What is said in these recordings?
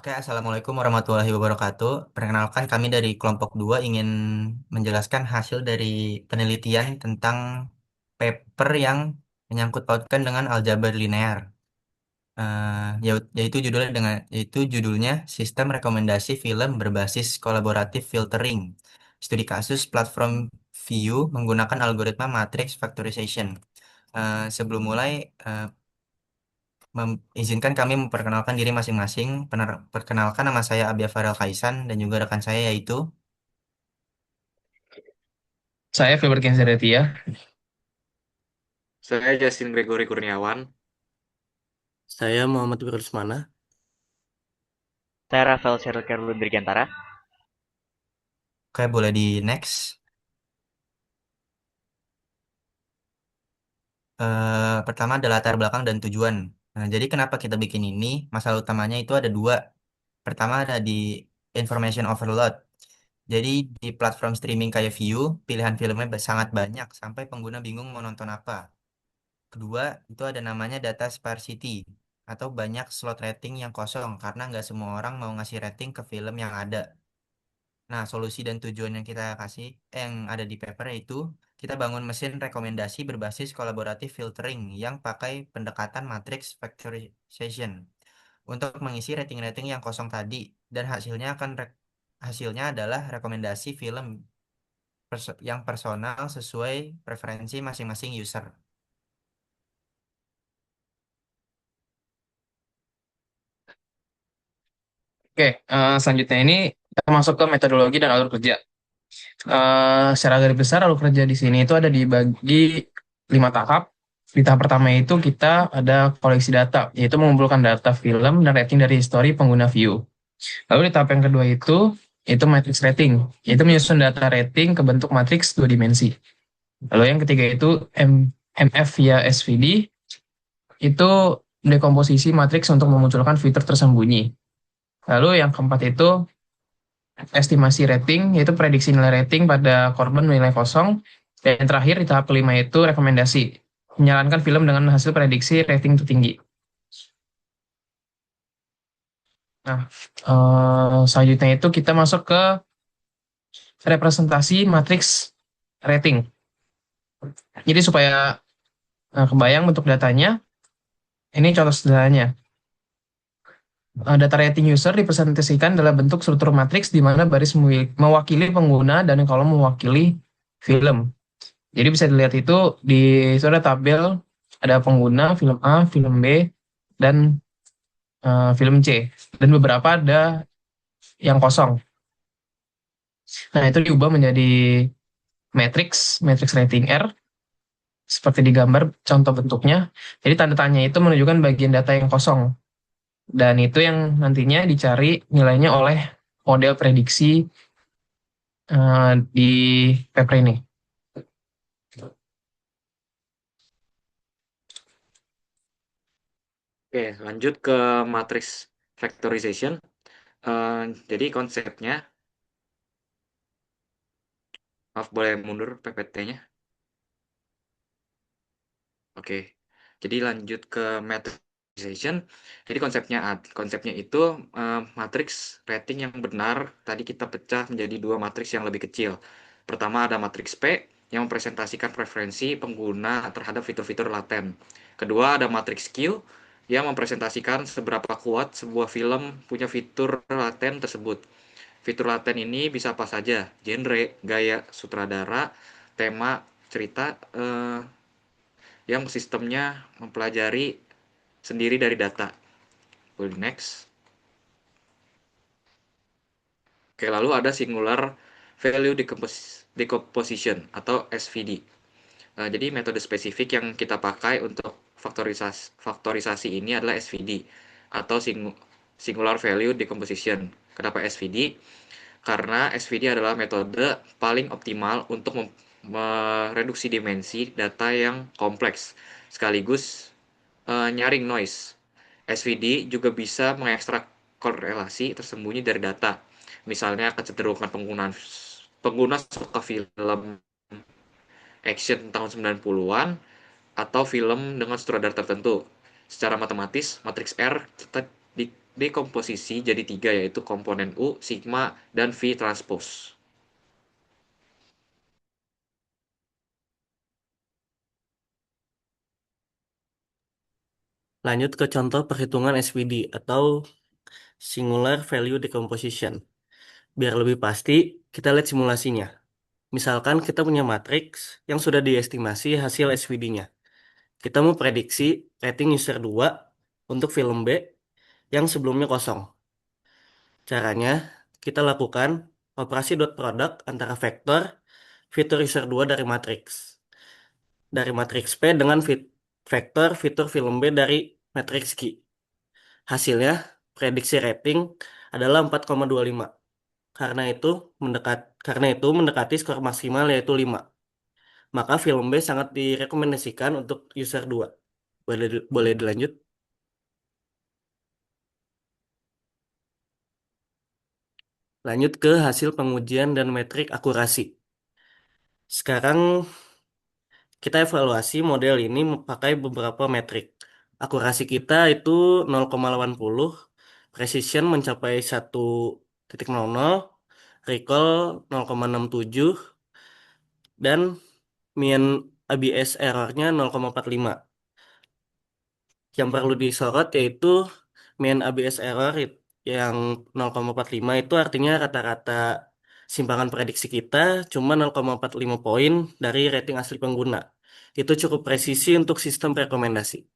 Oke, Assalamualaikum warahmatullahi wabarakatuh. Perkenalkan kami dari kelompok 2 ingin menjelaskan hasil dari penelitian tentang paper yang menyangkut pautkan dengan aljabar linear. Yaitu judulnya Sistem Rekomendasi Film Berbasis Kolaboratif Filtering. Studi kasus platform View menggunakan algoritma matrix factorization. Sebelum mulai, eh, izinkan kami memperkenalkan diri masing-masing. Perkenalkan, nama saya Abia Farel Kaisan dan juga rekan saya yaitu. Saya Filbert Genseretia. Saya Justin Gregory Kurniawan. Saya Muhammad Wirusmana. Saya Rafael Serker Dirgantara. Oke, boleh di next. Pertama ada latar belakang dan tujuan. Nah, jadi kenapa kita bikin ini? Masalah utamanya itu ada dua. Pertama ada di information overload. Jadi di platform streaming kayak View, pilihan filmnya sangat banyak sampai pengguna bingung mau nonton apa. Kedua, itu ada namanya data sparsity atau banyak slot rating yang kosong karena nggak semua orang mau ngasih rating ke film yang ada. Nah, solusi dan tujuan yang kita kasih, yang ada di paper itu, kita bangun mesin rekomendasi berbasis kolaboratif filtering yang pakai pendekatan matrix factorization untuk mengisi rating-rating yang kosong tadi, dan hasilnya adalah rekomendasi film yang personal sesuai preferensi masing-masing user. Oke, selanjutnya ini kita masuk ke metodologi dan alur kerja. Secara garis besar alur kerja di sini itu ada dibagi 5 tahap. Di tahap pertama itu kita ada koleksi data, yaitu mengumpulkan data film dan rating dari histori pengguna view. Lalu di tahap yang kedua itu matrix rating, yaitu menyusun data rating ke bentuk matriks 2 dimensi. Lalu yang ketiga itu MF via SVD, itu dekomposisi matriks untuk memunculkan fitur tersembunyi. Lalu yang keempat itu estimasi rating, yaitu prediksi nilai rating pada korban nilai kosong. Dan yang terakhir di tahap kelima itu rekomendasi, menyarankan film dengan hasil prediksi rating tertinggi. Nah, selanjutnya itu kita masuk ke representasi matriks rating. Jadi supaya kebayang bentuk datanya, ini contoh sederhananya. Data rating user dipresentasikan dalam bentuk struktur matriks di mana baris mewakili pengguna dan kolom mewakili film. Jadi bisa dilihat di itu ada tabel, ada pengguna, film A, film B, dan film C. Dan beberapa ada yang kosong. Nah, itu diubah menjadi matrix rating R, seperti di gambar contoh bentuknya. Jadi tanda tanya itu menunjukkan bagian data yang kosong. Dan itu yang nantinya dicari nilainya oleh model prediksi di paper ini. Oke, lanjut ke matrix factorization. Jadi konsepnya, maaf boleh mundur PPT-nya. Oke, jadi lanjut ke matrixization. Jadi konsepnya itu matriks rating yang benar. Tadi kita pecah menjadi dua matriks yang lebih kecil. Pertama ada matriks P yang mempresentasikan preferensi pengguna terhadap fitur-fitur laten. Kedua ada matriks Q yang mempresentasikan seberapa kuat sebuah film punya fitur laten tersebut. Fitur laten ini bisa apa saja, genre, gaya sutradara, tema, cerita, yang sistemnya mempelajari sendiri dari data. Boleh next. Oke, lalu ada singular value decomposition atau SVD. Jadi metode spesifik yang kita pakai untuk faktorisasi ini adalah SVD atau singular value decomposition. Kenapa SVD? Karena SVD adalah metode paling optimal untuk mereduksi dimensi data yang kompleks sekaligus nyaring noise. SVD juga bisa mengekstrak korelasi tersembunyi dari data. Misalnya kecenderungan pengguna suka film action tahun 90-an atau film dengan sutradara tertentu. Secara matematis, matriks R kita dekomposisi jadi 3, yaitu komponen U, sigma, dan V transpose. Lanjut ke contoh perhitungan SVD atau Singular Value Decomposition. Biar lebih pasti, kita lihat simulasinya. Misalkan kita punya matriks yang sudah diestimasi hasil SVD-nya. Kita mau prediksi rating user 2 untuk film B yang sebelumnya kosong. Caranya, kita lakukan operasi dot product antara vektor fitur user 2 dari matriks. Dari matriks P dengan vektor fitur film B dari matriks Q. Hasilnya, prediksi rating adalah 4,25. Karena itu mendekati skor maksimal yaitu 5. Maka film B sangat direkomendasikan untuk user 2. Boleh dilanjut? Lanjut ke hasil pengujian dan metrik akurasi. Sekarang kita evaluasi model ini memakai beberapa metrik. Akurasi kita itu 0,80, precision mencapai 1,00, recall 0,67, dan mean ABS errornya 0,45. Yang perlu disorot yaitu mean ABS error yang 0,45 itu artinya rata-rata simpangan prediksi kita cuma 0,45 poin dari rating asli pengguna. Itu cukup presisi untuk sistem rekomendasi.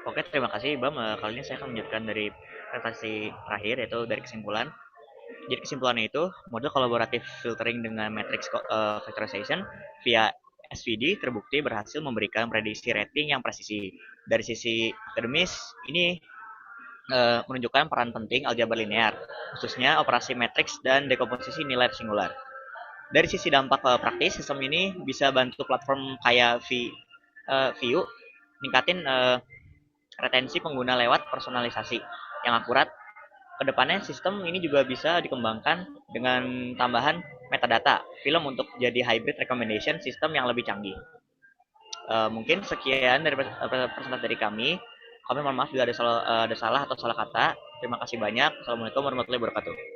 Oke, terima kasih Bam. Kali ini saya akan melanjutkan dari presentasi terakhir, yaitu dari kesimpulan. Jadi kesimpulannya itu, model kolaboratif filtering dengan matrix factorization via SVD terbukti berhasil memberikan prediksi rating yang presisi. Dari sisi akademis, ini menunjukkan peran penting aljabar linear, khususnya operasi matriks dan dekomposisi nilai singular. Dari sisi dampak praktis, sistem ini bisa bantu platform kayak View ningkatin retensi pengguna lewat personalisasi yang akurat. Kedepannya sistem ini juga bisa dikembangkan dengan tambahan metadata film untuk jadi hybrid recommendation sistem yang lebih canggih. Mungkin sekian dari presentasi dari kami. Kami mohon maaf bila ada salah atau salah kata. Terima kasih banyak. Assalamualaikum warahmatullahi wabarakatuh.